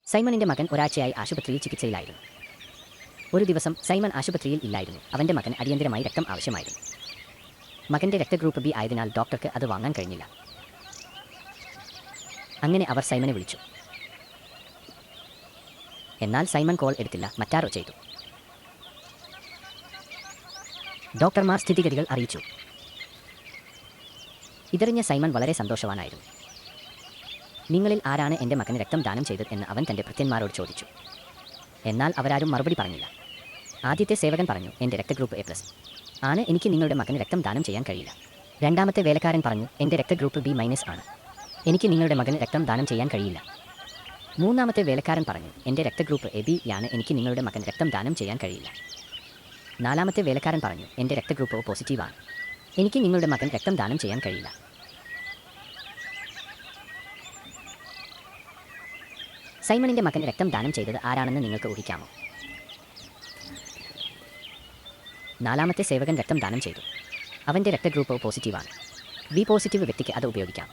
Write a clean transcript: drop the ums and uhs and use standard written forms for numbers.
സൈമണിന്റെ മകൻ ഒരാഴ്ചയായി ആശുപത്രിയിൽ ചികിത്സയിലായിരുന്നു. ഒരു ദിവസം സൈമൺ ആശുപത്രിയിൽ ഇല്ലായിരുന്നു. അവന്റെ മകൻ അടിയന്തരമായി രക്തം ആവശ്യമായിരുന്നു. മകന്റെ രക്തഗ്രൂപ്പ് ബി ആയതിനാൽ ഡോക്ടർക്ക് അത് വാങ്ങാൻ കഴിഞ്ഞില്ല. അങ്ങനെ അവർ സൈമനെ വിളിച്ചു. എന്നാൽ സൈമൺ കോൾ എടുത്തില്ല, മറ്റാരോ ചെയ്തു. ഡോക്ടർമാർ സ്ഥിതിഗതികൾ അറിയിച്ചു. ഇതറിഞ്ഞ സൈമൺ വളരെ സന്തോഷവാനായിരുന്നു. നിങ്ങളിൽ ആരാണ് എൻ്റെ മകന് രക്തം ദാനം ചെയ്തത് എന്ന് അവൻ തൻ്റെ ഭൃത്യന്മാരോട് ചോദിച്ചു. എന്നാൽ അവരാരും മറുപടി പറഞ്ഞില്ല. ആദ്യത്തെ സേവകൻ പറഞ്ഞു, എൻ്റെ രക്തഗ്രൂപ്പ് A+ ആണ്, എനിക്ക് നിങ്ങളുടെ മകന് രക്തം ദാനം ചെയ്യാൻ കഴിയില്ല. രണ്ടാമത്തെ വേലക്കാരൻ പറഞ്ഞു, എൻ്റെ രക്തഗ്രൂപ്പ് B- ആണ്, എനിക്ക് നിങ്ങളുടെ മകന് രക്തം ദാനം ചെയ്യാൻ കഴിയില്ല. മൂന്നാമത്തെ വേലക്കാരൻ പറഞ്ഞു, എൻ്റെ രക്തഗ്രൂപ്പ് AB ആണ്, എനിക്ക് നിങ്ങളുടെ മകന് രക്തം ദാനം ചെയ്യാൻ കഴിയില്ല. നാലാമത്തെ വേലക്കാരൻ പറഞ്ഞു, എൻ്റെ രക്തഗ്രൂപ്പ് O- ആണ്, എനിക്ക് നിങ്ങളുടെ മകൻ രക്തം ദാനം ചെയ്യാൻ കഴിയില്ല. സൈമണിൻ്റെ മകൻ രക്തം ദാനം ചെയ്തത് ആരാണെന്ന് നിങ്ങൾക്ക് ഊഹിക്കാമോ? നാലാമത്തെ സേവകൻ രക്തം ദാനം ചെയ്തു. അവൻ്റെ രക്തഗ്രൂപ്പ് O- ആണ്. B- വ്യക്തിക്ക് അത് ഉപയോഗിക്കാം.